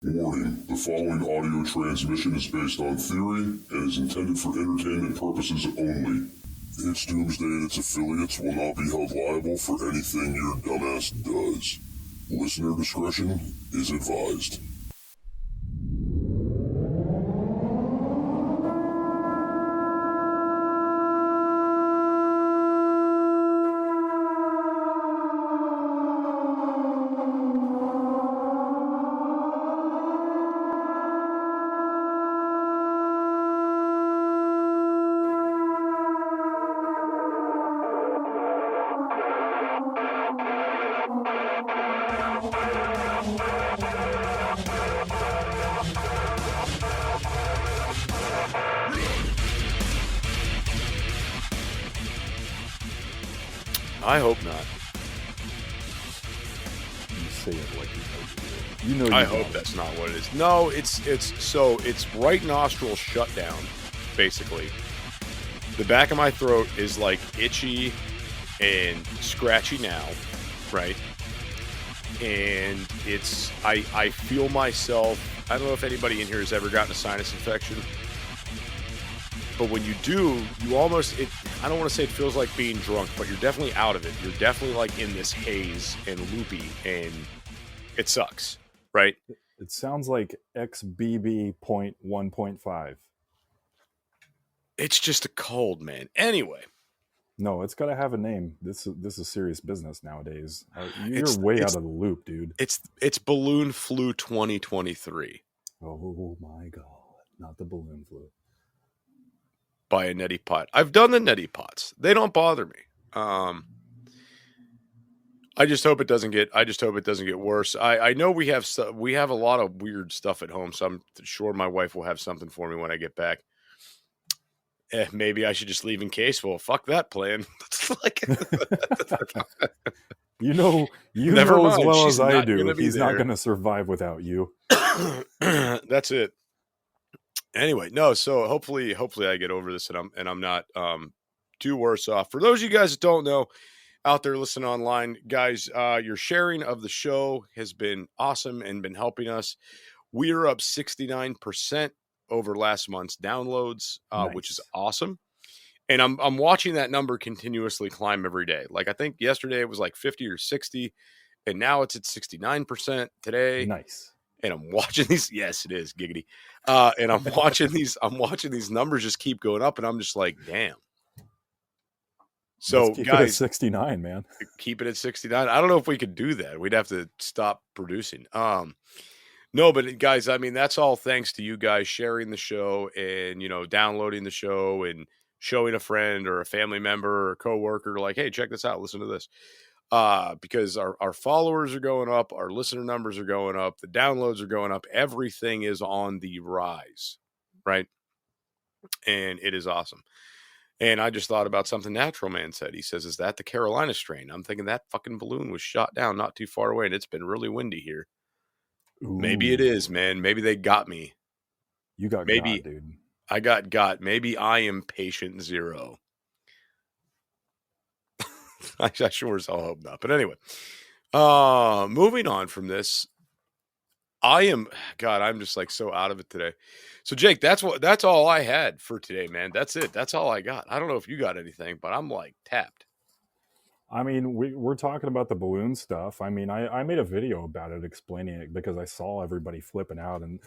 Warning, the following audio transmission is based on theory and is intended for entertainment purposes only. It's Doomsday and its affiliates will not be held liable for anything your dumbass does. Listener discretion is advised. I hope not. You say it like you know. I hope that's not what it is. No, it's right nostril shut down, basically. The back of my throat is like itchy and scratchy now, right? And I feel myself. I don't know if anybody in here has ever gotten a sinus infection. But when you do, you almost, I don't want to say it feels like being drunk, but you're definitely out of it. You're definitely like in this haze and loopy, and it sucks, right? It sounds like XBB.1.5. It's just a cold, man. Anyway. No, it's got to have a name. This is serious business nowadays. You're way out of the loop, dude. It's Balloon Flu 2023. Oh my God. Not the balloon flu. By a neti pot. I've done the neti pots. They don't bother me. I just hope it doesn't get worse. I know we have a lot of weird stuff at home, so I'm sure my wife will have something for me when I get back. Maybe I should just leave in case. Well, fuck that plan. you know as well as I do. He's not going to survive without you. That's it. Anyway, no. So hopefully I get over this and I'm not too worse off. For those of you guys that don't know, out there listening online, guys, your sharing of the show has been awesome and been helping us. We are up 69% over last month's downloads, nice. Which is awesome. And I'm watching that number continuously climb every day. Like I think yesterday it was like 50 or 60, and now it's at 69% today. Nice. And I'm watching these. Yes, it is giggity. And I'm watching these numbers just keep going up, and I'm just like, damn. So keep guys, it at 69, man. Keep it at 69. I don't know if we could do that. We'd have to stop producing. No, but guys, I mean, that's all thanks to you guys sharing the show and, downloading the show and showing a friend or a family member or a coworker like, hey, check this out. Listen to this. Because our followers are going up, our listener numbers are going up, the downloads are going up. Everything is on the rise, right? And it is awesome. And I just thought about something Natural Man said. He says, is that the Carolina strain? I'm thinking that fucking balloon was shot down not too far away, and it's been really windy here. Ooh. Maybe it is, man. Maybe they got me. You got got, dude. I got. Maybe I am patient zero. I sure as hell hope not. But anyway, moving on from this, I'm just like so out of it today. So Jake, that's all I had for today, man. That's it. That's all I got. I don't know if you got anything, but I'm like tapped. I mean, we're talking about the balloon stuff. I mean, I made a video about it explaining it because I saw everybody flipping out and,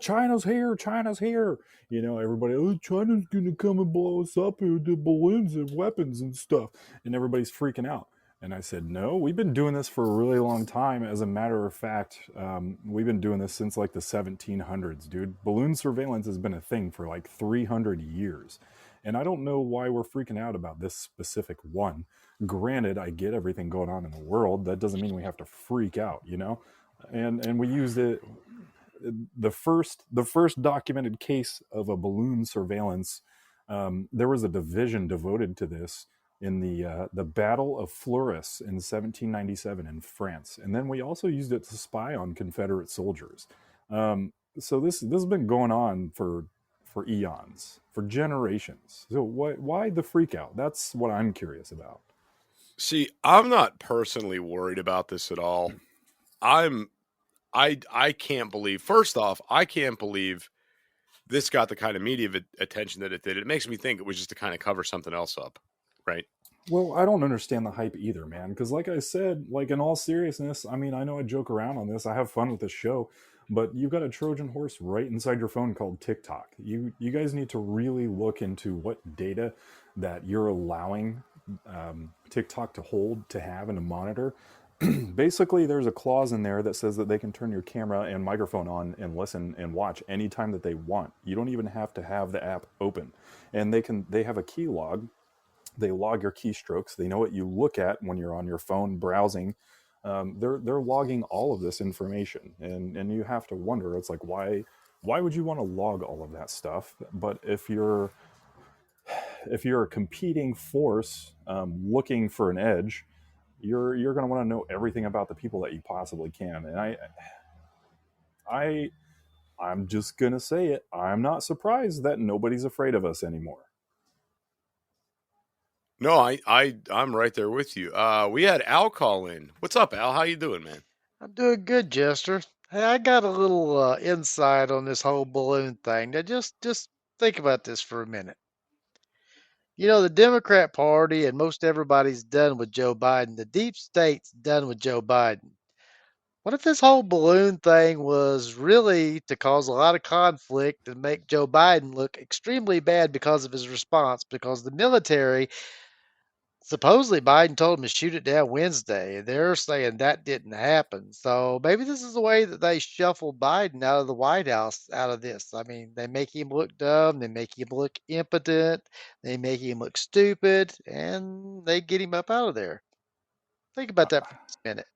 China's here. Everybody, China's going to come and blow us up with the balloons and weapons and stuff. And everybody's freaking out. And I said, no, we've been doing this for a really long time. As a matter of fact, we've been doing this since like the 1700s, dude. Balloon surveillance has been a thing for like 300 years. And I don't know why we're freaking out about this specific one. Granted, I get everything going on in the world. That doesn't mean we have to freak out, And we used it. The first documented case of a balloon surveillance. There was a division devoted to this in the Battle of Fleurus in 1797 in France, and then we also used it to spy on Confederate soldiers. So this has been going on for eons, for generations. So why the freak out? That's what I'm curious about. See, I'm not personally worried about this at all. I'm I can't believe. First off, I can't believe this got the kind of media attention that it did. It makes me think it was just to kind of cover something else up, right? Well, I don't understand the hype either, man. Because, like I said, like in all seriousness, I mean, I know I joke around on this. I have fun with this show, but you've got a Trojan horse right inside your phone called TikTok. You guys need to really look into what data that you're allowing TikTok to hold, to have, and to monitor. Basically, there's a clause in there that says that they can turn your camera and microphone on and listen and watch anytime that they want. You don't even have to have the app open, and they have a key log. They log your keystrokes. They know what you look at when you're on your phone browsing. They're logging all of this information, and you have to wonder. It's like, why would you want to log all of that stuff? But if you're a competing force looking for an edge, you're going to want to know everything about the people that you possibly can. And I'm just going to say it. I'm not surprised that nobody's afraid of us anymore. No, I'm right there with you. We had Al call in. What's up, Al? How you doing, man? I'm doing good, Jester. Hey, I got a little insight on this whole balloon thing. Now, just think about this for a minute. You know, the Democrat Party and most everybody's done with Joe Biden. The deep state's done with Joe Biden. What if this whole balloon thing was really to cause a lot of conflict and make Joe Biden look extremely bad because of his response? Because the military, supposedly Biden told him to shoot it down Wednesday, and they're saying that didn't happen. So maybe this is the way that they shuffle Biden out of the White House out of this. I mean, they make him look dumb, they make him look impotent, they make him look stupid, and they get him up out of there. Think about that for just a minute.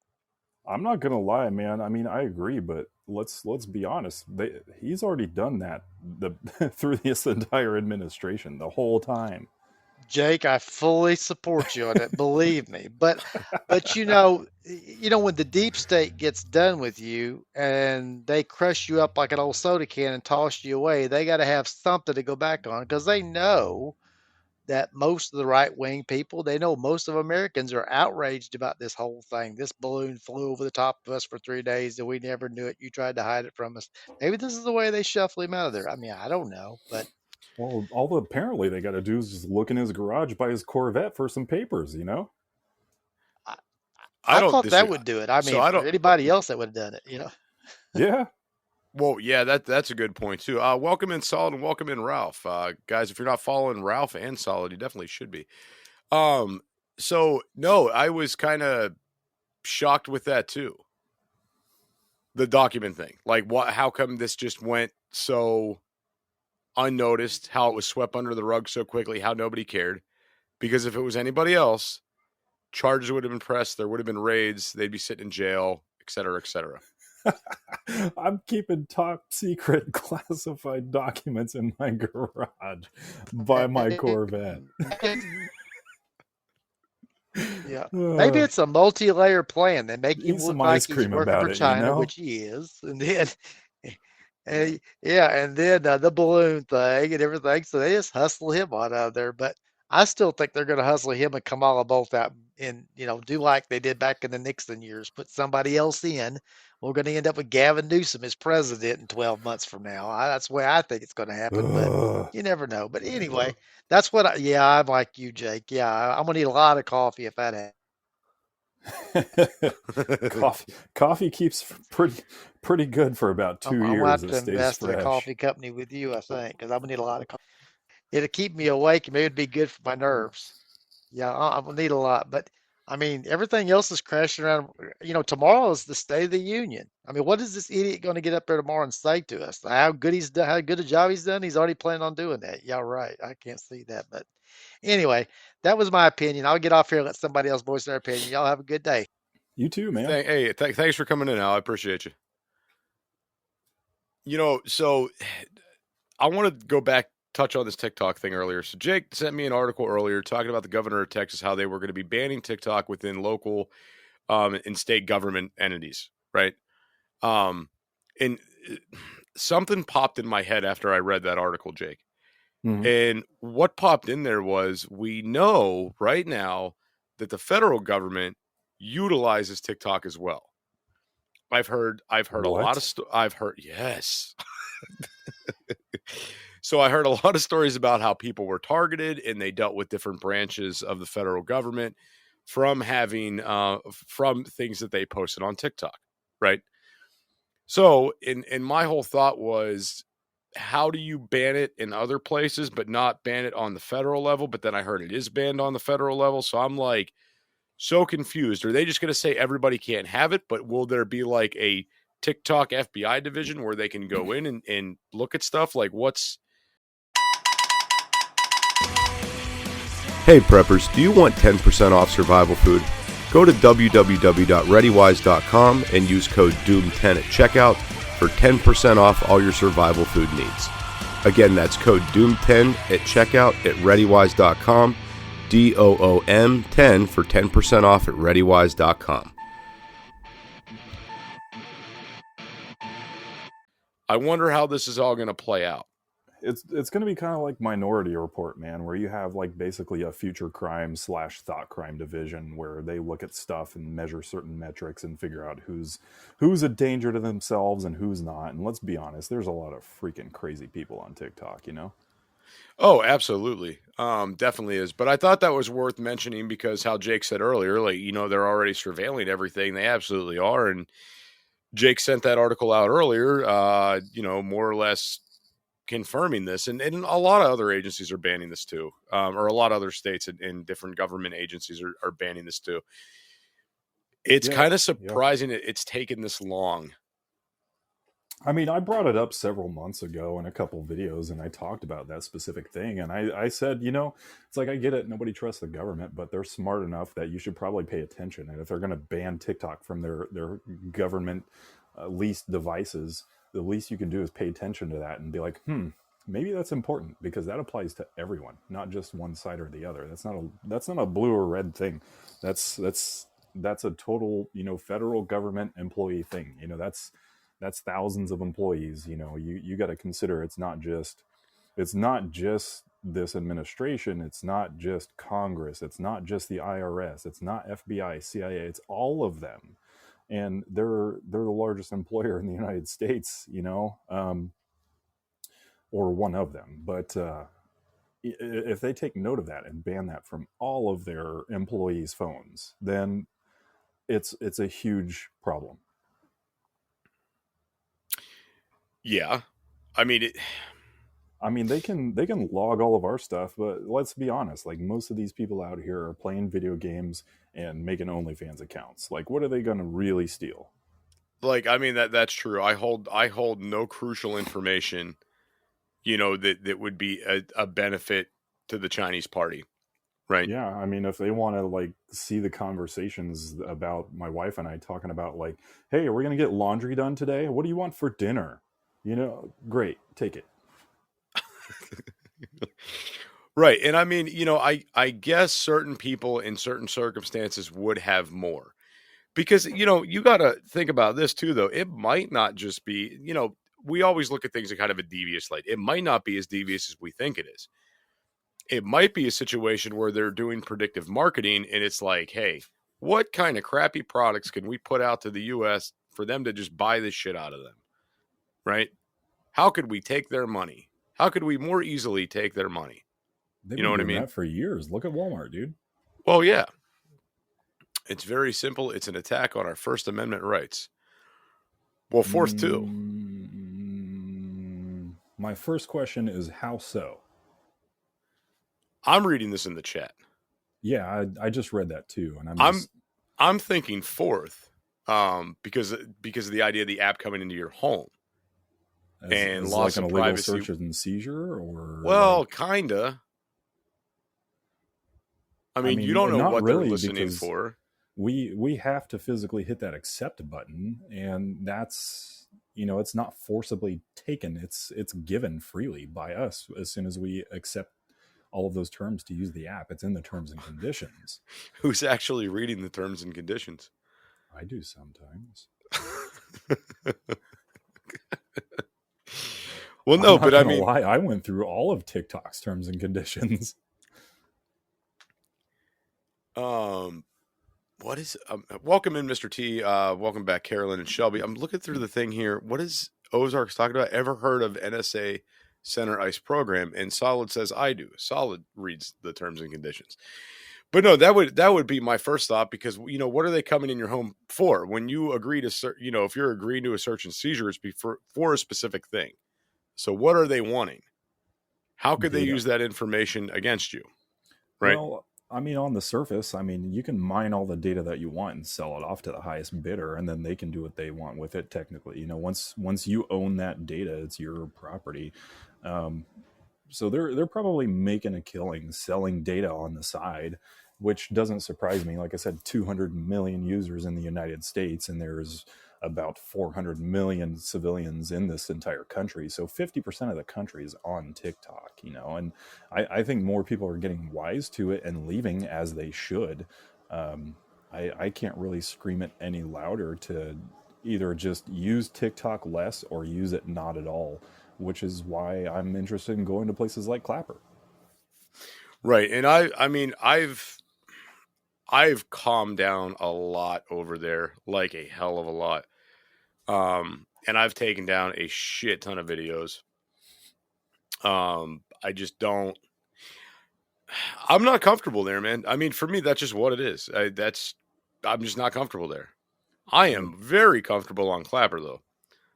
I'm not gonna lie, man. I mean, I agree, but let's be honest. He's already done that through this entire administration the whole time. Jake, I fully support you on it. Believe me. But you know when the deep state gets done with you and they crush you up like an old soda can and toss you away, they got to have something to go back on, because they know that most of the right wing people, they know most of Americans are outraged about this whole thing. This balloon flew over the top of us for 3 days and we never knew it. You tried to hide it from us. Maybe this is the way they shuffle him out of there. I mean, I don't know, but Well, all apparently they got to do is just look in his garage by his Corvette for some papers, you know? I thought that would do it. I mean, for anybody else that would have done it, you know? Yeah. Well, yeah, that's a good point too. Welcome in Solid and welcome in Ralph. Guys, if you're not following Ralph and Solid, you definitely should be. So no, I was kind of shocked with that too. The document thing. Like, how come this just went so unnoticed, how it was swept under the rug so quickly, how nobody cared? Because if it was anybody else, charges would have been pressed, there would have been raids, they'd be sitting in jail, et cetera, et cetera. I'm keeping top secret classified documents in my garage by my Corvette. Yeah, maybe it's a multi-layer plan. They make him look like he's working for China, you know? Which he is, and then, and then the balloon thing and everything. So they just hustle him on out of there. But I still think they're going to hustle him and Kamala both out, and do like they did back in the Nixon years, put somebody else in. We're going to end up with Gavin Newsom as president in 12 months from now. That's the way I think it's going to happen, but you never know. But anyway, that's what I'm like you, Jake. Yeah, I'm going to need a lot of coffee if that happens. Coffee keeps pretty good for about 2 years. I'm going to have to invest in a coffee company with you, I think, because I'm going to need a lot of coffee. It'll keep me awake, and maybe it'd be good for my nerves. Yeah, I'm going to need a lot, but I mean, everything else is crashing around. Tomorrow is the State of the Union. I mean, what is this idiot going to get up there tomorrow and say to us? How good he's done, how good a job he's done? He's already planning on doing that. Yeah, right. I can't see that. But anyway, that was my opinion. I'll get off here and let somebody else voice their opinion. Y'all have a good day. You too, man. Thanks for coming in, Al. I appreciate you. So I want to go back, touch on this TikTok thing earlier. So Jake sent me an article earlier talking about the governor of Texas, how they were going to be banning TikTok within local and state government entities, right? And something popped in my head after I read that article, Jake. Mm-hmm. And what popped in there was, we know right now that the federal government utilizes TikTok as well. I've heard a lot What? of I've heard, yes. So I heard a lot of stories about how people were targeted and they dealt with different branches of the federal government from having from things that they posted on TikTok, right? So, and my whole thought was, how do you ban it in other places but not ban it on the federal level? But then I heard it is banned on the federal level, so I'm like so confused. Are they just going to say everybody can't have it, but will there be like a TikTok FBI division where they can go in and look at stuff? Like, what's... Hey preppers, do you want 10% off survival food? Go to www.readywise.com and use code DOOM10 at checkout for 10% off all your survival food needs. Again, that's code DOOM10 at checkout at readywise.com, DOOM10 for 10% off at readywise.com. I wonder how this is all going to play out. It's going to be kind of like Minority Report, man, where you have like basically a future crime / thought crime division where they look at stuff and measure certain metrics and figure out who's a danger to themselves and who's not. And let's be honest, there's a lot of freaking crazy people on TikTok, you know? Oh, absolutely. Definitely is. But I thought that was worth mentioning because how Jake said earlier, like, you know, they're already surveilling everything. They absolutely are. And Jake sent that article out earlier, you know, more or less confirming this. And a lot of other agencies are banning this too. Or a lot of other states and different government agencies are banning this too. It's kind of surprising it's taken this long. I mean, I brought it up several months ago in a couple videos, and I talked about that specific thing. And I said, you know, it's like, I get it. Nobody trusts the government, but they're smart enough that you should probably pay attention. And if they're going to ban TikTok from their government leased devices, the least you can do is pay attention to that and be like, maybe that's important, because that applies to everyone, not just one side or the other. That's not a blue or red thing. That's a total, you know, federal government employee thing. You know, that's thousands of employees. You know, you got to consider it's not just this administration, it's not just Congress, it's not just the IRS, it's not FBI, CIA, it's all of them. And they're the largest employer in the United States, you know, or one of them. But if they take note of that and ban that from all of their employees' phones, then it's a huge problem. Yeah. I mean, they can log all of our stuff, but let's be honest, like, most of these people out here are playing video games and making OnlyFans accounts. Like, what are they going to really steal? Like, I mean, that's true. I hold no crucial information, you know, that would be a benefit to the Chinese party, right? Yeah, I mean, if they want to like see the conversations about my wife and I talking about like, hey, are we going to get laundry done today? What do you want for dinner? You know, great, take it. Right. And I mean, you know, I guess certain people in certain circumstances would have more, because, you know, you got to think about this too, though. It might not just be, you know, we always look at things in kind of a devious light. It might not be as devious as we think it is. It might be a situation where they're doing predictive marketing and it's like, hey, what kind of crappy products can we put out to the US for them to just buy this shit out of them? Right? How could we take their money? How could we more easily take their money? You know what I mean? That for years. Look at Walmart, dude. Well, yeah. It's very simple. It's an attack on our First Amendment rights. Well, Fourth too. My first question is, how so? I'm reading this in the chat. Yeah, I just read that too, and I'm thinking Fourth, because of the idea of the app coming into your home and loss of privacy, search and seizure, or kinda. I mean, you don't know what they're listening for. We have to physically hit that accept button, and that's, you know, it's not forcibly taken. It's given freely by us as soon as we accept all of those terms to use the app. It's in the terms and conditions. Who's actually reading the terms and conditions? I do sometimes. Well, no, but I mean, I went through all of TikTok's terms and conditions. what is welcome in, Mr. T. Welcome back, Carolyn and Shelby. I'm looking through the thing here. What is Ozarks talking about? Ever heard of NSA Center ICE program? And Solid says I do. Solid reads the terms and conditions. But no, that would be my first thought, because what are they coming in your home for? When you agree to if you're agreeing to a search and seizure, it's for a specific thing. So what are they wanting? How could they use that information against you? Right. Well, I mean, on the surface, I mean, you can mine all the data that you want and sell it off to the highest bidder, and then they can do what they want with it. Technically, once you own that data, it's your property. So they're probably making a killing selling data on the side, which doesn't surprise me. Like I said, 200 million users in the United States, and there's about 400 million civilians in this entire country. So 50% of the country is on TikTok, and I think more people are getting wise to it and leaving, as they should. I can't really scream it any louder to either just use TikTok less or use it not at all, which is why I'm interested in going to places like Clapper. Right. And I've calmed down a lot over there, like a hell of a lot. And I've taken down a shit ton of videos. I just don't, I'm not comfortable there, man. I mean, for me, that's just what it is. I'm just not comfortable there. I am very comfortable on Clapper, though.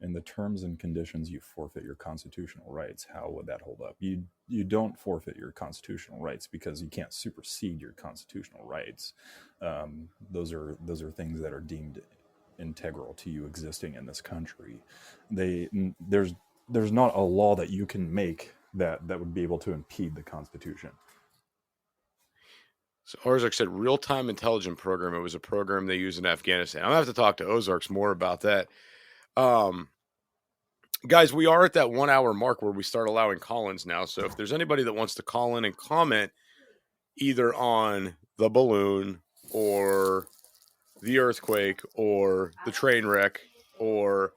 In the terms and conditions, you forfeit your constitutional rights. How would that hold up? You don't forfeit your constitutional rights because you can't supersede your constitutional rights. Those are things that are deemed integral to you existing in this country. There's not a law that you can make that would be able to impede the Constitution. So Ozarks said real-time intelligence program. It was a program they use in Afghanistan. I'm gonna have to talk to Ozarks more about that. Guys, we are at that 1 hour mark where we start allowing call-ins now. So if there's anybody that wants to call in and comment either on the balloon or the earthquake or the train wreck or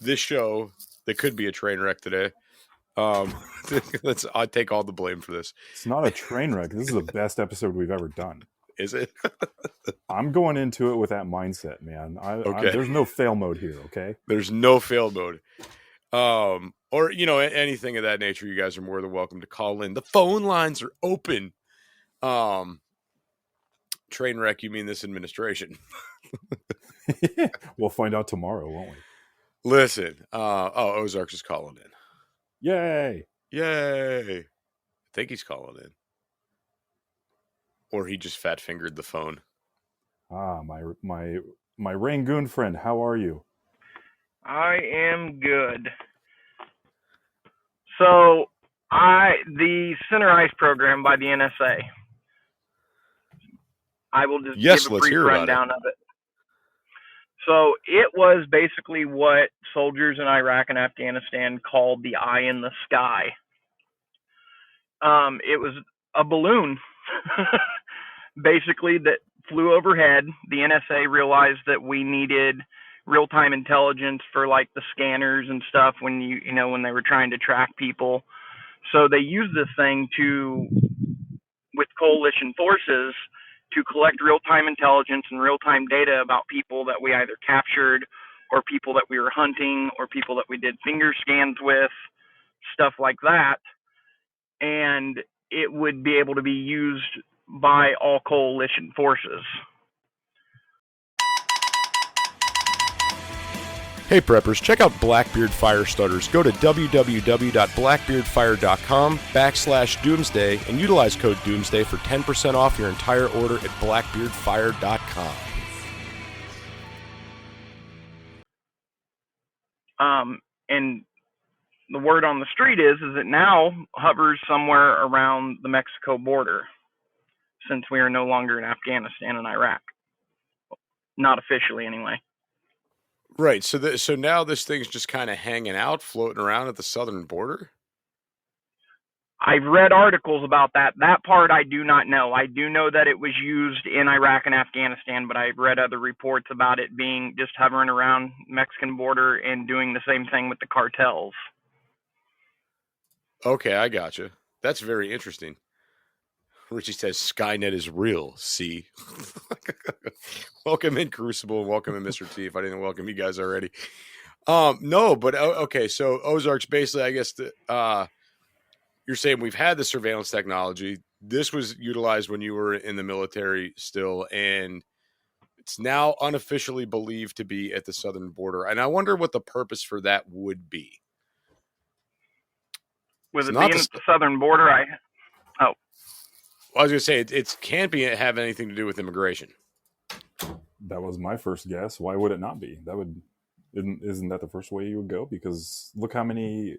this show that could be a train wreck today, I take all the blame for this. It's not a train wreck. This is the best episode we've ever done. Is it? I'm going into it with that mindset, man. Okay. There's no fail mode here, okay? There's no fail mode. Or, anything of that nature, you guys are more than welcome to call in. The phone lines are open. Train wreck, you mean this administration? We'll find out tomorrow, won't we? Listen, Ozarks is calling in. Yay! I think he's calling in. Or he just fat fingered the phone. My Rangoon friend, how are you? I am good. So, the Center ICE program by the NSA. I will just give a brief rundown of it. So, it was basically what soldiers in Iraq and Afghanistan called the eye in the sky. It was a balloon, basically, that flew overhead. The NSA realized that we needed real-time intelligence for like the scanners and stuff when when they were trying to track people. So they used this thing with coalition forces to collect real-time intelligence and real-time data about people that we either captured or people that we were hunting or people that we did finger scans with, stuff like that. And it would be able to be used by all coalition forces. Hey preppers, check out Blackbeard Fire Starters. Go to www.blackbeardfire.com/doomsday and utilize code doomsday for 10% off your entire order at blackbeardfire.com. And the word on the street is it now hovers somewhere around the Mexico border, since we are no longer in Afghanistan and Iraq. Not officially, anyway. Right. So now this thing's just kind of hanging out, floating around at the southern border? I've read articles about that. That part I do not know. I do know that it was used in Iraq and Afghanistan, but I've read other reports about it being just hovering around Mexican border and doing the same thing with the cartels. Okay, I gotcha. That's very interesting. Richie says Skynet is real. See, welcome in Crucible. Welcome in Mr. T. If I didn't welcome you guys already, no, but okay. So Ozarks, basically, I guess you're saying we've had the surveillance technology. This was utilized when you were in the military still, and it's now unofficially believed to be at the southern border. And I wonder what the purpose for that would be. With It's it not being at the southern border, I was going to say it can't be have anything to do with immigration. That was my first guess. Why would it not be? Isn't that the first way you would go? Because look how many.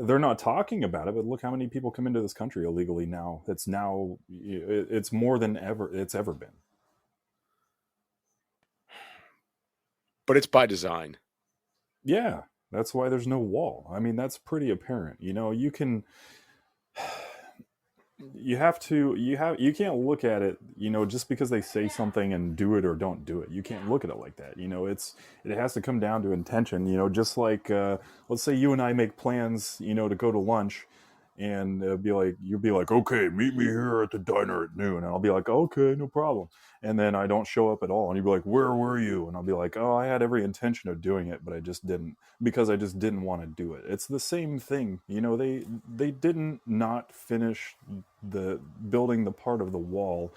They're not talking about it, but look how many people come into this country illegally now. It's more than ever it's ever been. But it's by design. Yeah, that's why there's no wall. I mean, that's pretty apparent. You know, you can't look at it, you know, just because they say something and do it or don't do it. You can't look at it like that. You know, it has to come down to intention, you know, just like, let's say you and I make plans, you know, to go to lunch, and you'll be like, okay, meet me here at the diner at noon. And I'll be like, okay, no problem. And then I don't show up at all. And you'll be like, where were you? And I'll be like, oh, I had every intention of doing it, but I just didn't, because I just didn't want to do it. It's the same thing. You know, they didn't not finish the building the part of the wall.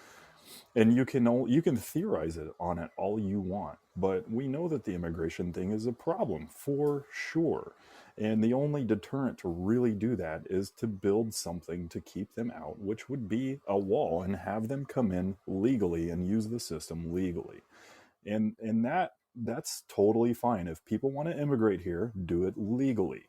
And you can theorize on it all you want, but we know that the immigration thing is a problem for sure. And the only deterrent to really do that is to build something to keep them out, which would be a wall, and have them come in legally and use the system legally. And that's totally fine. If people want to immigrate here, do it legally.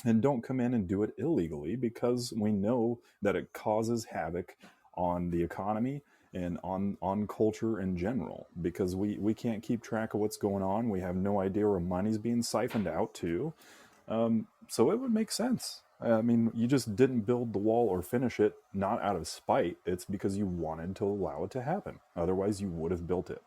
And don't come in and do it illegally, because we know that it causes havoc on the economy and on culture in general, because we can't keep track of what's going on. We have no idea where money's being siphoned out to. So it would make sense. I mean, you just didn't build the wall or finish it, not out of spite. It's because you wanted to allow it to happen. Otherwise, you would have built it.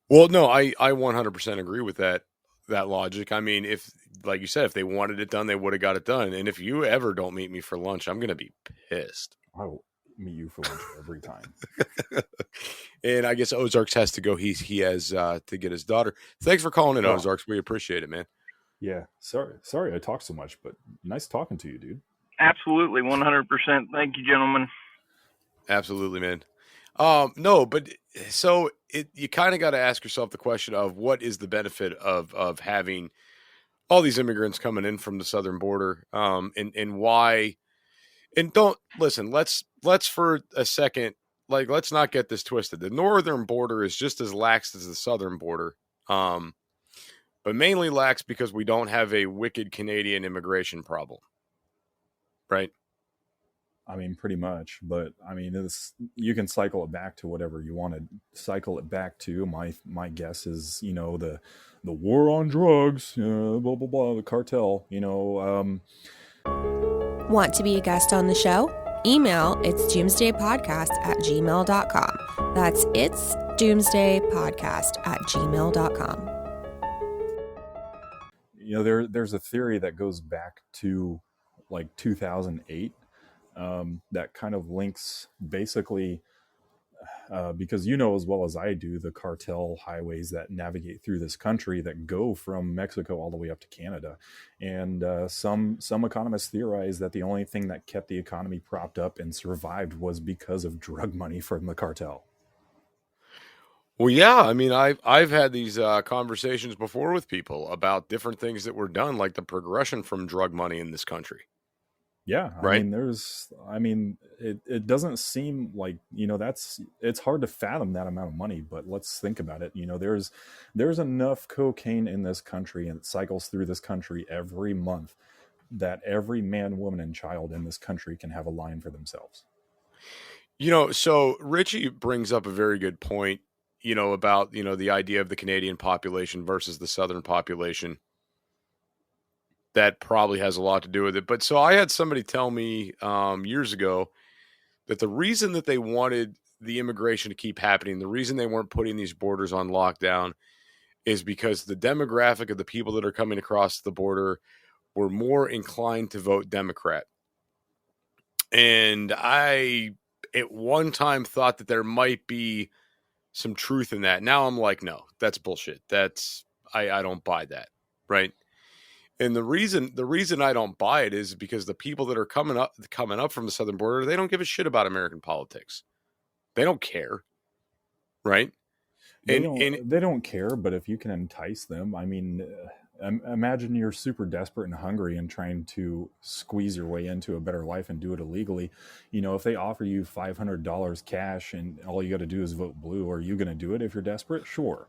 Well, no, I 100% agree with that logic. I mean, if, like you said, if they wanted it done, they would have got it done. And if you ever don't meet me for lunch, I'm going to be pissed. I will meet you for lunch every time. And I guess Ozarks has to go. He has to get his daughter. Thanks for calling in, Ozarks. We appreciate it, man. Yeah. Sorry I talk so much, but nice talking to you, dude. absolutely 100%. Thank you, gentlemen. Absolutely, man. No, but so you kind of got to ask yourself the question of what is the benefit of having all these immigrants coming in from the southern border, and why. And don't listen. Let's for a second, let's not get this twisted. The northern border is just as lax as the southern border, but mainly lax because we don't have a wicked Canadian immigration problem, right? I mean, pretty much. But I mean, you can cycle it back to whatever you want to cycle it back to. My guess is, you know, the war on drugs, blah blah blah, the cartel. You know. Want to be a guest on the show? Email itsdoomsdaypodcast@gmail.com. That's itsdoomsdaypodcast@gmail.com. You know, there's a theory that goes back to like 2008 that kind of links basically because you know as well as I do the cartel highways that navigate through this country that go from Mexico all the way up to Canada. And some economists theorize that the only thing that kept the economy propped up and survived was because of drug money from the cartel. Well, yeah. I mean, I've had these conversations before with people about different things that were done, like the progression from drug money in this country. Yeah, right. I mean, it doesn't seem like, you know, it's hard to fathom that amount of money, but let's think about it. You know, there's enough cocaine in this country, and it cycles through this country every month, that every man, woman, and child in this country can have a line for themselves. You know, so Richie brings up a very good point, you know, about, you know, the idea of the Canadian population versus the Southern population. That probably has a lot to do with it. But so I had somebody tell me years ago that the reason that they wanted the immigration to keep happening, the reason they weren't putting these borders on lockdown, is because the demographic of the people that are coming across the border were more inclined to vote Democrat. And I, at one time, thought that there might be some truth in that. Now I'm like, no, that's bullshit. I don't buy that, right? And the reason I don't buy it is because the people that are coming up from the southern border, they don't give a shit about American politics. They don't care, right? They And don't care, but if you can entice them, I mean, imagine you're super desperate and hungry and trying to squeeze your way into a better life and do it illegally. You know, if they offer you $500 cash and all you got to do is vote blue, are you going to do it if you're desperate? Sure.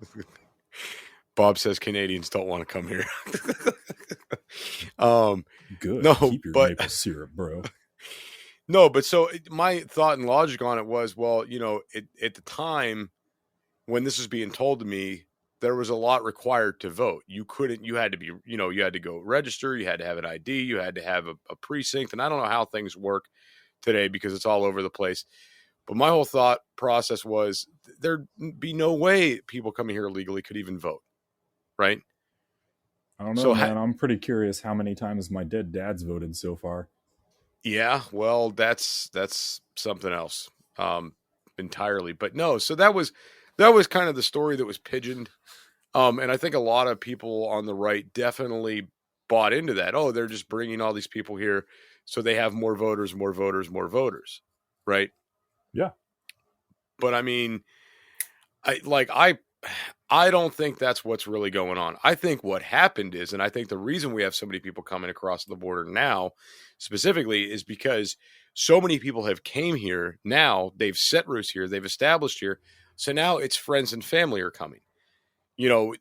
Bob says Canadians don't want to come here. Good. No, keep your maple syrup, bro. No, but so my thought and logic on it was, well, you know, at the time when this was being told to me, there was a lot required to vote. You had to be, you know, you had to go register, you had to have an ID, you had to have a precinct. And I don't know how things work today because it's all over the place. But my whole thought process was there'd be no way people coming here illegally could even vote. Right? I don't know, man. I'm pretty curious how many times my dead dad's voted so far. Yeah, well, that's something else entirely. But no, so that was kind of the story that was pigeoned. And I think a lot of people on the right definitely bought into that. Oh, they're just bringing all these people here so they have more voters, right? Yeah. But I mean, I don't think that's what's really going on. I think what happened is, and I think the reason we have so many people coming across the border now specifically is because so many people have came here. Now they've set roots here. They've established here. So now it's friends and family are coming. You know,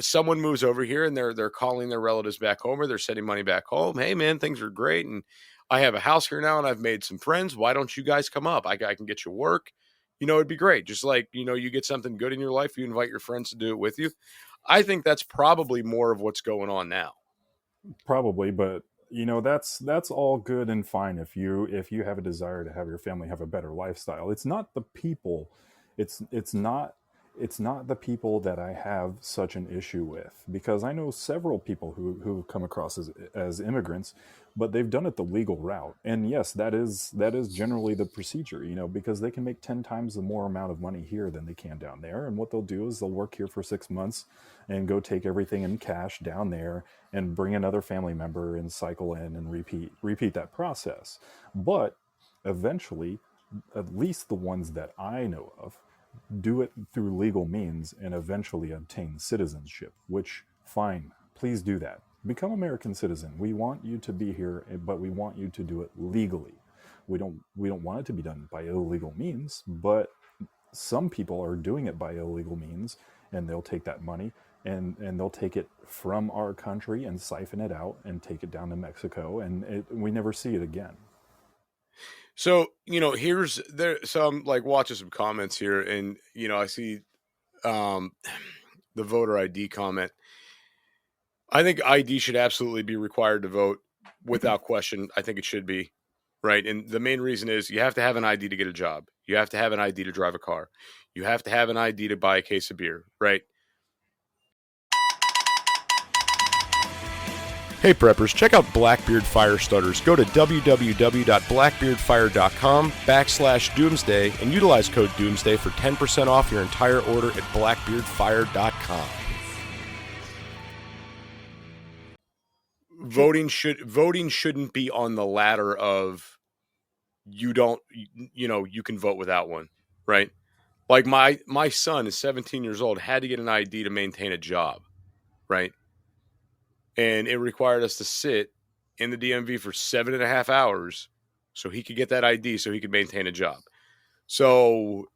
someone moves over here and they're calling their relatives back home or they're sending money back home. Hey, man, things are great. And I have a house here now and I've made some friends. Why don't you guys come up? I can get you work. You know, it'd be great. Just like, you know, you get something good in your life, you invite your friends to do it with you. I think that's probably more of what's going on now. Probably, but you know, that's all good and fine if you have a desire to have your family have a better lifestyle. It's not the people. It's not the people that I have such an issue with, because I know several people who come across as immigrants, but they've done it the legal route. And yes, that is generally the procedure, you know, because they can make 10 times the more amount of money here than they can down there. And what they'll do is they'll work here for 6 months and go take everything in cash down there and bring another family member and cycle in and repeat that process. But eventually, at least the ones that I know of, do it through legal means and eventually obtain citizenship, which, fine, please do that. Become American citizen. We want you to be here, but we want you to do it legally. We don't want it to be done by illegal means, but some people are doing it by illegal means, and they'll take that money and they'll take it from our country and siphon it out and take it down to Mexico, and we never see it again. So, you know, so I'm like watching some comments here, and, you know, I see the voter ID comment. I think ID should absolutely be required to vote without question. I think it should be, right? And the main reason is you have to have an ID to get a job. You have to have an ID to drive a car. You have to have an ID to buy a case of beer, right? Hey preppers, check out Blackbeard Fire Starters. Go to www.blackbeardfire.com/doomsday and utilize code doomsday for 10% off your entire order at blackbeardfire.com. Voting shouldn't be on the ladder of you can vote without one, right? Like my son is 17 years old, had to get an ID to maintain a job, right? And it required us to sit in the DMV for 7.5 hours so he could get that ID so he could maintain a job. So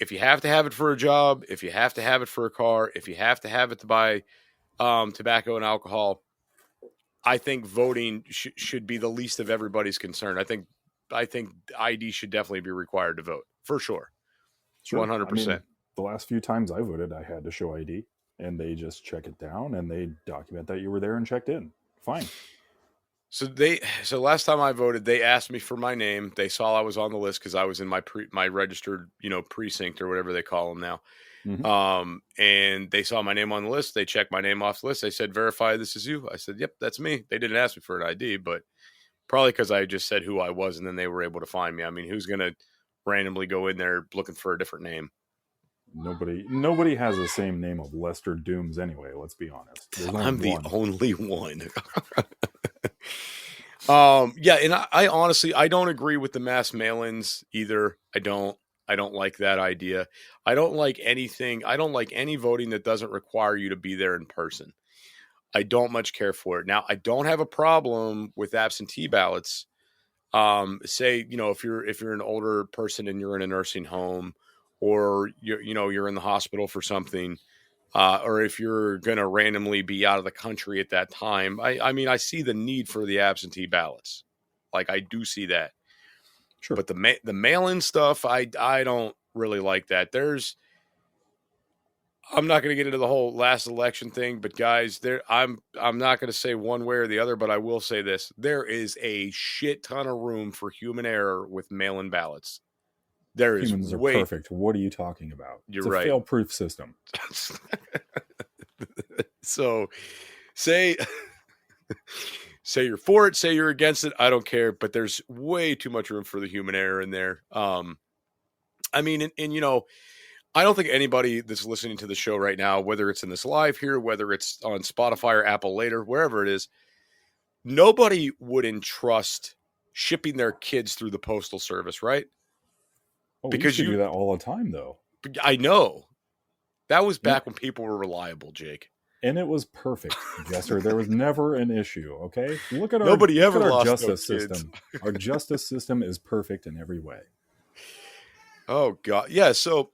if you have to have it for a job, if you have to have it for a car, if you have to have it to buy tobacco and alcohol, I think voting should be the least of everybody's concern. I think ID should definitely be required to vote, for sure. 100%. I mean, the last few times I voted, I had to show ID. And they just check it down and they document that you were there and checked in. Fine. So last time I voted, they asked me for my name. They saw I was on the list because I was in my registered, precinct or whatever they call them now. Mm-hmm. And they saw my name on the list. They checked my name off the list. They said, "Verify this is you." I said, "Yep, that's me." They didn't ask me for an ID, but Probably because I just said who I was, and then they were able to find me. I mean, who's gonna randomly go in there looking for a different name? Nobody has the same name of Lester Dooms anyway. Let's be honest. I'm the only one. Yeah, and I honestly I don't agree with the mass mail-ins either. I don't like that idea. I don't like anything. I don't like any voting that doesn't require you to be there in person. I don't much care for it. Now, I don't have a problem with absentee ballots. Say, if you're an older person and you're in a nursing home, or you're in the hospital for something, or if you're going to randomly be out of the country at that time. I mean, I see the need for the absentee ballots. Like, I do see that. Sure. But the mail-in stuff, I don't really like that. I'm not going to get into the whole last election thing, but guys, I'm not going to say one way or the other, but I will say this. There is a shit ton of room for human error with mail-in ballots. Humans are perfect. What are you talking about? You're right. It's a fail-proof system. So say you're for it, say you're against it. I don't care, but there's way too much room for the human error in there. I mean, and I don't think anybody that's listening to the show right now, whether it's in this live here, whether it's on Spotify or Apple later, wherever it is, nobody would entrust shipping their kids through the postal service, right? Oh, because you do that all the time, though. I know. That was back when people were reliable, Jake. And it was perfect, Jester. There was never an issue, okay? Look at our justice system. Our justice system is perfect in every way. Oh, God. Yeah, so,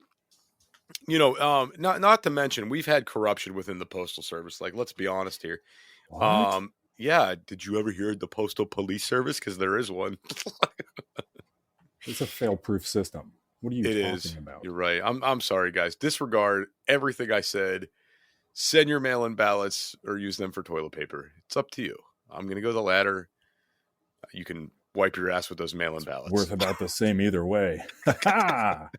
not to mention, we've had corruption within the Postal Service. Like, let's be honest here. What? Yeah, did you ever hear the Postal Police Service? Because there is one. It's a fail-proof system. What are you talking about? You're right. I'm sorry, guys. Disregard everything I said. Send your mail-in ballots or use them for toilet paper. It's up to you. I'm going to go the latter. You can wipe your ass with those mail-in ballots. Worth about the same either way. It's a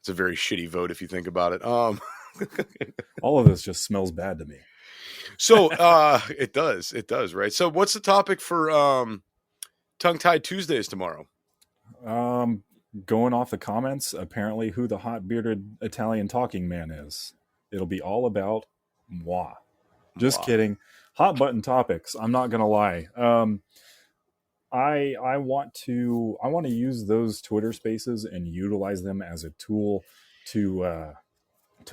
very shitty vote if you think about it. All of this just smells bad to me. So it does, right? So what's the topic for Tongue-Tied Tuesdays tomorrow? Going off the comments, apparently who the hot bearded Italian talking man is. It'll be all about moi. Just kidding. Hot button topics. I'm not gonna lie. I want to use those Twitter spaces and utilize them as a tool to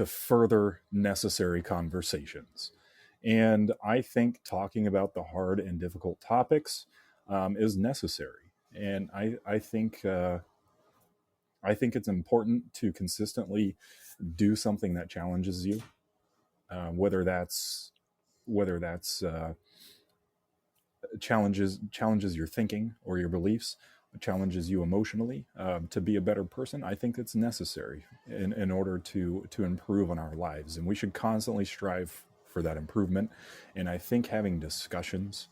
further necessary conversations. And I think talking about the hard and difficult topics is necessary. And I think it's important to consistently do something that challenges you, whether that's challenges your thinking or your beliefs, challenges you emotionally to be a better person. I think it's necessary in order to improve on our lives, and we should constantly strive for that improvement. And I think having discussions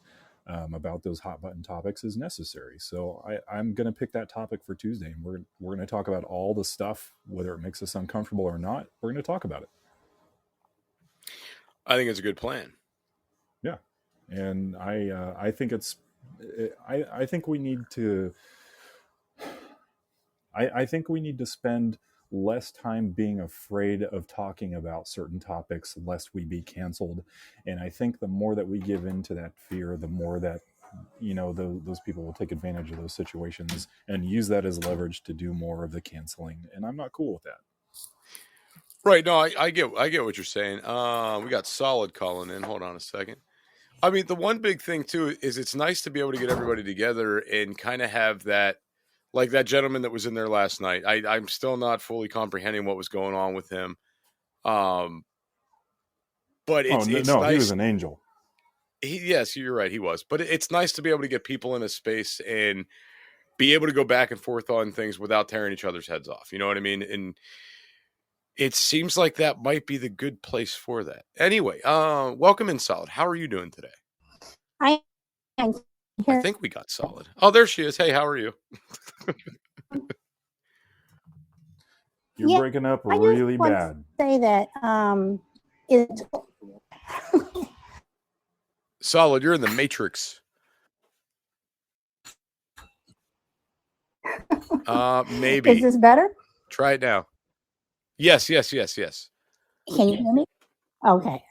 about those hot button topics is necessary. So I'm going to pick that topic for Tuesday, and we're going to talk about all the stuff, whether it makes us uncomfortable or not. We're going to talk about it. I think it's a good plan. Yeah, and I think I think we need to. I think we need to spend less time being afraid of talking about certain topics lest we be canceled. And I think the more that we give into that fear, the more that those people will take advantage of those situations and use that as leverage to do more of the canceling. And I'm not cool with that. Right. No, I get what you're saying. We got Solid calling in. Hold on a second. I mean, the one big thing too is it's nice to be able to get everybody together and kind of have that. Like that gentleman that was in there last night. I'm still not fully comprehending what was going on with him. But it's nice. He was an angel. Yes, you're right. He was. But it's nice to be able to get people in a space and be able to go back and forth on things without tearing each other's heads off. You know what I mean? And it seems like that might be the good place for that. Anyway, welcome in, Solid. How are you doing today? I think we got Solid. Oh, there she is. Hey, how are you? You're breaking up really bad. Say that Solid, you're in the Matrix. Maybe. Is this better? Try it now. Yes. Can you hear me? Okay.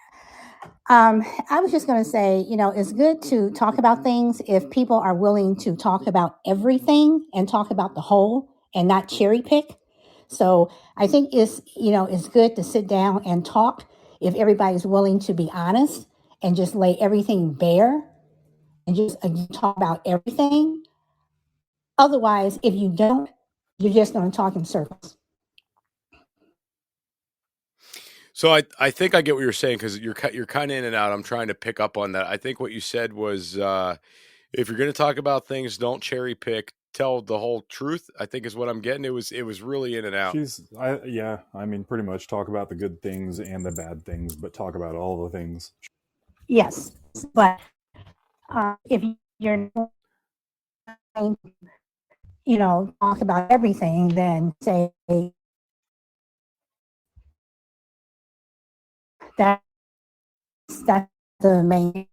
I was just going to say, it's good to talk about things if people are willing to talk about everything and talk about the whole and not cherry pick. So I think it's good to sit down and talk if everybody's willing to be honest and just lay everything bare and just talk about everything. Otherwise, if you don't, you're just going to talk in circles. So I think I get what you're saying, because you're kind of in and out. I'm trying to pick up on that. I think what you said was, if you're going to talk about things, don't cherry pick. Tell the whole truth, I think, is what I'm getting. It was really in and out. I mean, pretty much talk about the good things and the bad things, but talk about all the things. Yes, but if you're talk about everything, then say that's the main,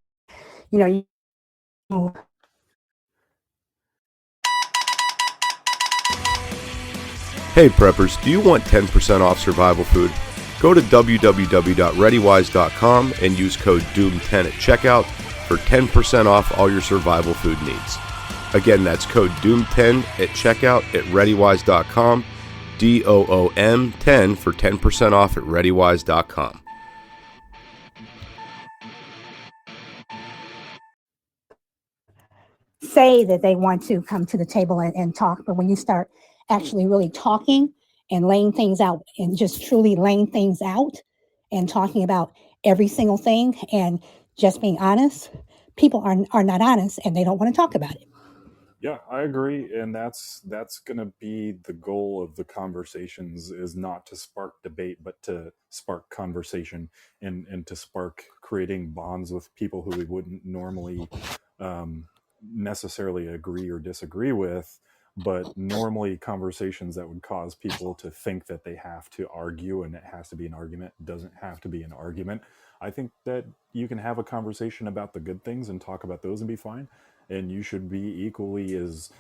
Hey preppers, do you want 10% off survival food? Go to www.readywise.com and use code DOOM10 at checkout for 10% off all your survival food needs. Again, that's code DOOM10 at checkout at readywise.com, DOOM10 for 10% off at readywise.com. say that they want to come to the table and talk, but when you start actually really talking and laying things out and just truly laying things out and talking about every single thing and just being honest, people are not honest and they don't want to talk about it. Yeah, I agree, and that's going to be the goal of the conversations, is not to spark debate, but to spark conversation and to spark creating bonds with people who we wouldn't normally necessarily agree or disagree with, but normally conversations that would cause people to think that they have to argue and it has to be an argument. It doesn't have to be an argument. I think that you can have a conversation about the good things and talk about those and be fine. And you should be equally as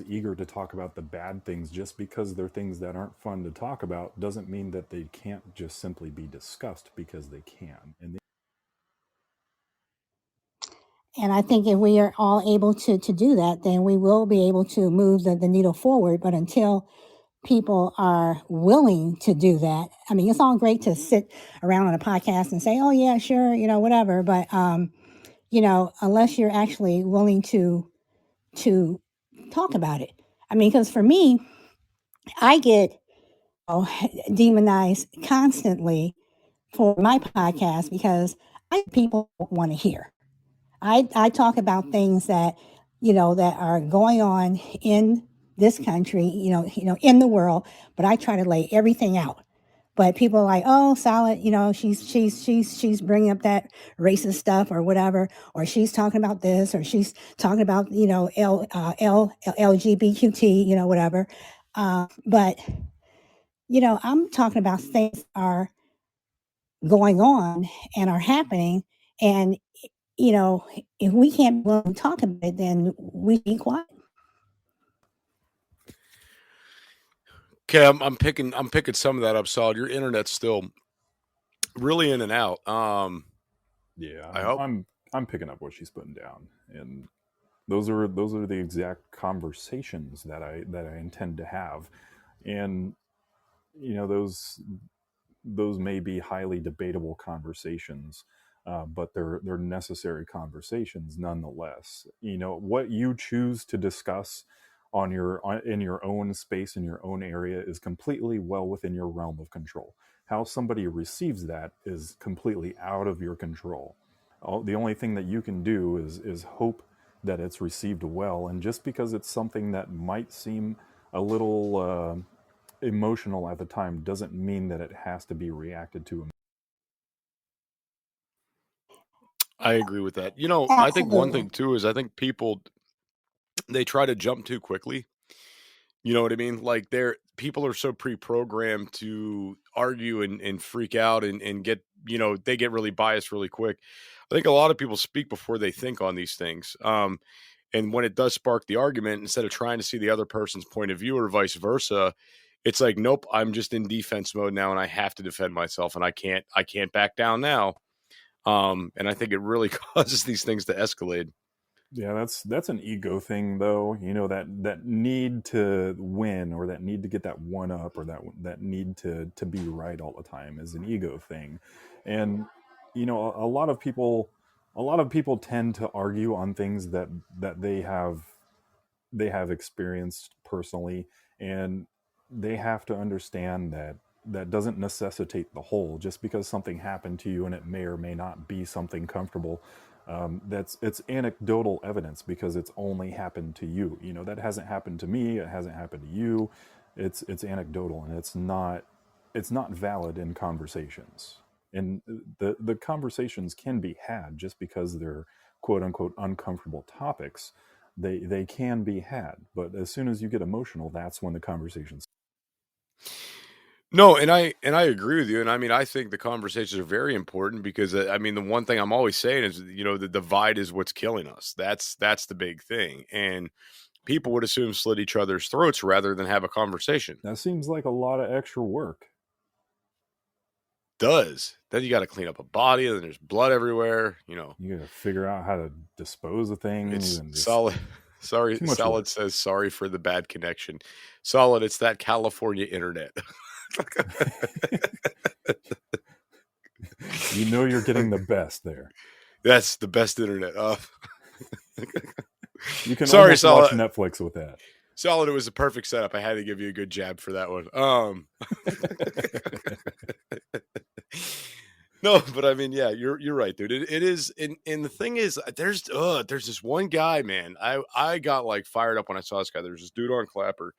eager to talk about the bad things. Just because they're things that aren't fun to talk about doesn't mean that they can't just simply be discussed, because they can. And I think if we are all able to do that, then we will be able to move the needle forward. But until people are willing to do that, I mean, it's all great to sit around on a podcast and say, oh yeah, sure, whatever. But, unless you're actually willing to talk about it. I mean, because for me, I get demonized constantly for my podcast because people want to hear. I talk about things that, that are going on in this country, in the world, but I try to lay everything out. But people are like, oh, Solid, she's bringing up that racist stuff or whatever, or she's talking about this, or she's talking about, LGBTQT, whatever. But, I'm talking about things that are going on and are happening. And, if we can't talk about it, then we be quiet. Okay, I'm picking some of that up, Solid. Your internet's still really in and out. Yeah, I hope I'm picking up what she's putting down, and those are the exact conversations that I intend to have, and those may be highly debatable conversations, but they're necessary conversations nonetheless. What you choose to discuss in your own space, in your own area, is completely well within your realm of control. How somebody receives that is completely out of your control. The only thing that you can do is hope that it's received well. And just because it's something that might seem a little emotional at the time doesn't mean that it has to be reacted to. I agree with that. I think one thing too is I think people, they try to jump too quickly. You know what I mean? Like people are so pre-programmed to argue and freak out and get, they get really biased really quick. I think a lot of people speak before they think on these things. And when it does spark the argument, instead of trying to see the other person's point of view or vice versa, it's like, nope, I'm just in defense mode now and I have to defend myself and I can't back down now. And I think it really causes these things to escalate. Yeah, that's an ego thing, though. You know, that need to win, or that need to get that one up, or that need to be right all the time is an ego thing. And you know, a lot of people tend to argue on things that they have experienced personally, and they have to understand that doesn't necessitate the whole. Just because something happened to you and it may or may not be something comfortable, it's anecdotal evidence because it's only happened to you. You know, that hasn't happened to me, it hasn't happened to you. It's anecdotal, and it's not valid in conversations. And the conversations can be had just because they're quote unquote uncomfortable topics. They can be had, but as soon as you get emotional, that's when the conversations. No, and I agree with you. And I mean, I think the conversations are very important because I mean, the one thing I'm always saying is, you know, the divide is what's killing us. That's the big thing. And people would assume slit each other's throats rather than have a conversation. That seems like a lot of extra work. Does. Then you got to clean up a body, and then there's blood everywhere. You know, You got to figure out how to dispose of things. it's And just, solid. Sorry, too much Solid work. says sorry for the bad connection. Solid, it's that California internet. You know you're getting the best there. That's the best internet. You can Sorry, almost watch Solid. Netflix with that. Solid, it was a perfect setup. I had to give you a good jab for that one. No, but I mean, yeah, you're right, dude. It is, and the thing is, there's this one guy, man. I got like fired up when I saw this guy. There's this dude on Clapper,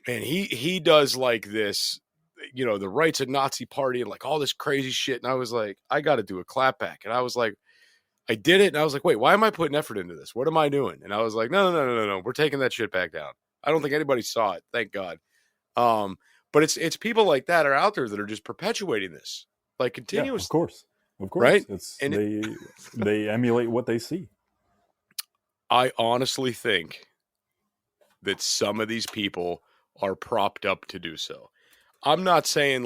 and he does like this, you know, the rights of Nazi party and like all this crazy shit. And I was like, I got to do a clapback, and I was like, I did it, and I was like, wait, why am I putting effort into this? What am I doing? And I was like, no, we're taking that shit back down. I don't think anybody saw it, thank God. But it's people like that are out there that are just perpetuating this, like Yeah, continuous, of course. right? It's And they emulate what they see. I honestly think that some of these people are propped up to do so. I'm not saying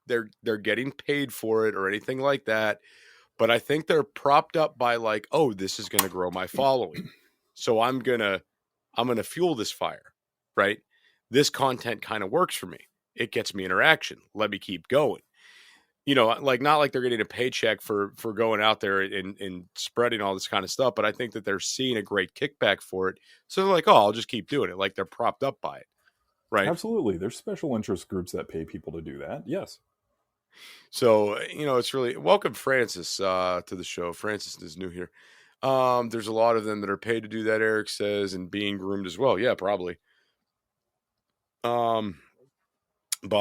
they're getting paid for it or anything like that, but I think they're propped up by like, oh, this is going to grow my following, so I'm gonna fuel this fire, right? This content kind of works for me. It gets me interaction. Let me keep going. You know, like not like they're getting a paycheck for going out there and spreading all this kind of stuff, but I think that they're seeing a great kickback for it. So they're like, oh, I'll just keep doing it. Like they're propped up by it, right? Absolutely. There's special interest groups that pay people to do that. Yes. So, you know, it's really welcome Francis to the show. Francis is new here. There's a lot of them that are paid to do that, Eric says, and being groomed as well. Yeah, probably. Bob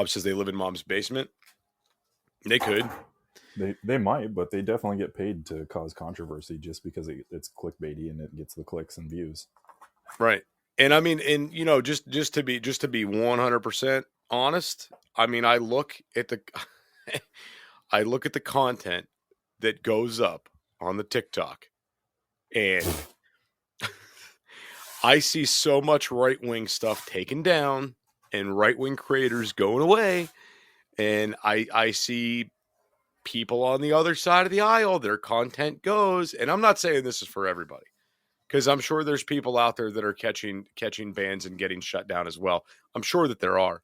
says they live in mom's basement. They could. They might, but they definitely get paid to cause controversy just because it's clickbaity and it gets the clicks and views. Right. And I mean, and you know, just to be 100% honest, I mean, I look at the content that goes up on the TikTok, and I see so much right-wing stuff taken down and right-wing creators going away, and I see people on the other side of the aisle, their content goes, and I'm not saying this is for everybody, because I'm sure there's people out there that are catching bans and getting shut down as well. I'm sure that there are.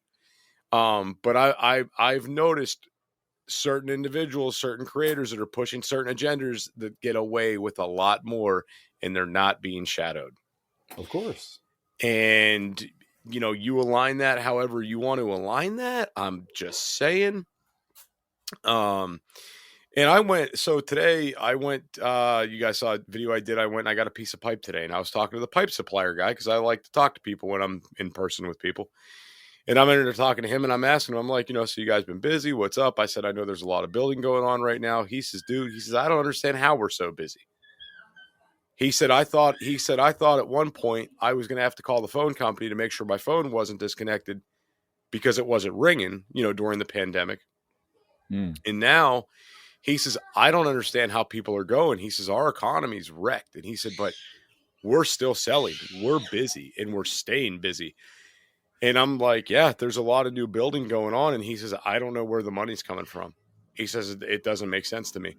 But I've noticed certain individuals, certain creators that are pushing certain agendas that get away with a lot more, and they're not being shadowed. Of course. And, you know, you align that however you want to align that. I'm just saying. And today I went, you guys saw a video I did. I went and I got a piece of pipe today, and I was talking to the pipe supplier guy because I like to talk to people when I'm in person with people. And I'm in there talking to him, and I'm asking him, I'm like, you know, so you guys been busy? What's up? I said, I know there's a lot of building going on right now. He says, dude, I don't understand how we're so busy. He said, I thought at one point I was going to have to call the phone company to make sure my phone wasn't disconnected because it wasn't ringing, you know, during the pandemic. And now He says, I don't understand how people are going. He says, our economy's wrecked. And he said, but we're still selling. We're busy and we're staying busy. And I'm like, yeah, there's a lot of new building going on. And he says, I don't know where the money's coming from. He says, it doesn't make sense to me.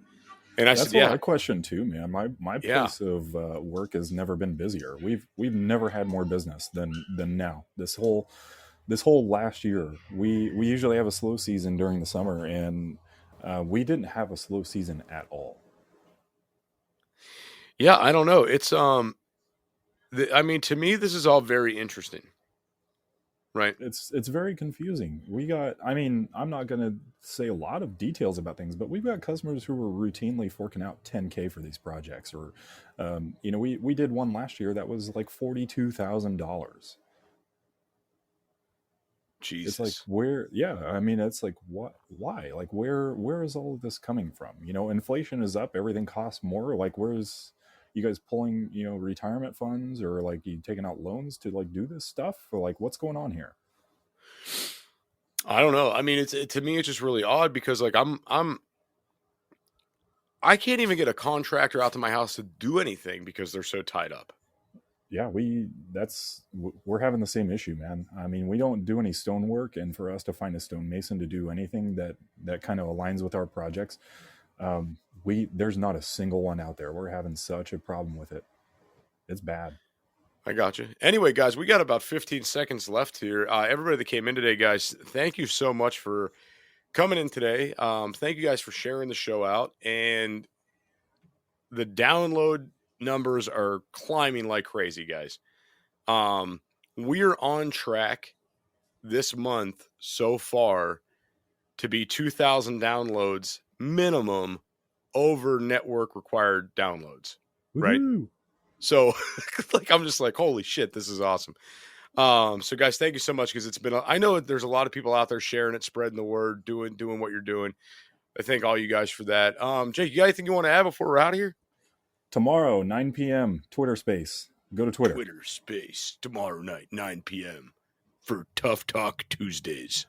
And I That's said, what yeah, I question too, man. My yeah, place of work has never been busier. We've never had more business than now. This whole last year, we usually have a slow season during the summer, and we didn't have a slow season at all. yeah. I don't know. It's, I mean, to me, this is all very interesting. Right. It's very confusing. I mean, I'm not going to say a lot of details about things, but we've got customers who are routinely forking out $10K for these projects, or, we did one last year that was like $42,000. Jesus. It's like, where? Yeah, I mean, it's like, what? Why? Like, where is all of this coming from? Inflation is up, everything costs more. Like, where's you guys pulling, retirement funds, or like you taking out loans to like do this stuff, or like what's going on here? I don't know. I mean, to me, it's just really odd because like I can't even get a contractor out to my house to do anything because they're so tied up. Yeah, we're having the same issue, man. I mean, we don't do any stonework, and for us to find a stonemason to do anything that kind of aligns with our projects, there's not a single one out there. We're having such a problem with it. It's bad. I got you. Anyway, guys, we got about 15 seconds left here. Everybody that came in today, guys, thank you so much for coming in today. Thank you guys for sharing the show out. And the download numbers are climbing like crazy, guys. We're on track this month so far to be 2,000 downloads minimum over network required downloads. Right. Woo-hoo. So like, I'm just like, holy shit, this is awesome. So guys, thank you so much. Cause I know there's a lot of people out there sharing it, spreading the word, doing what you're doing. I thank all you guys for that. Jake, you got anything you want to add before we're out of here? Tomorrow, 9 PM, Twitter Space. Go to Twitter. Twitter Space tomorrow night, 9 PM for Tough Talk Tuesdays.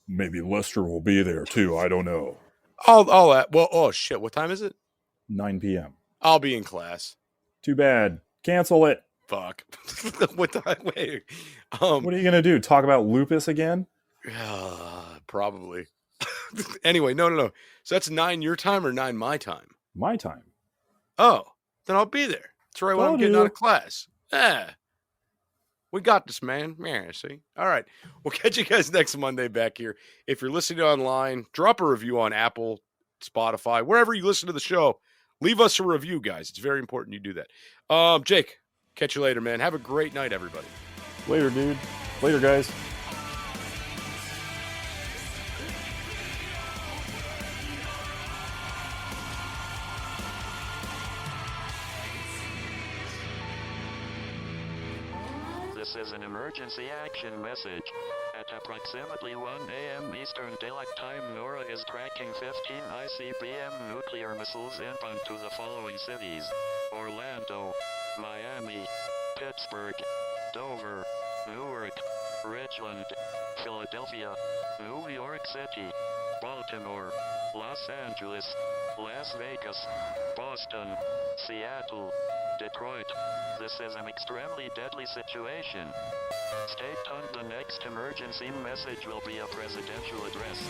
Maybe Lester will be there too. I don't know. Oh shit. What time is it? 9 PM. I'll be in class. Too bad. Cancel it. Fuck. What time? Wait. What are you gonna do? Talk about lupus again? Probably. Anyway, no. So that's 9 your time or 9 my time? My time. Oh, then I'll be there. That's right when I'm getting out of class. We got this, man. Yeah, see? All right. We'll catch you guys next Monday back here. If you're listening online, drop a review on Apple, Spotify, wherever you listen to the show. Leave us a review, guys. It's very important you do that. Jake, catch you later, man. Have a great night, everybody. Later, dude. Later, guys. This is an emergency action message. At approximately 1 a.m. Eastern Daylight Time, NORAD is tracking 15 ICBM nuclear missiles inbound to the following cities: Orlando, Miami, Pittsburgh, Dover, Newark, Richland, Philadelphia, New York City, Baltimore, Los Angeles, Las Vegas, Boston, Seattle, Detroit. This is an extremely deadly situation. Stay tuned. The next emergency message will be a presidential address.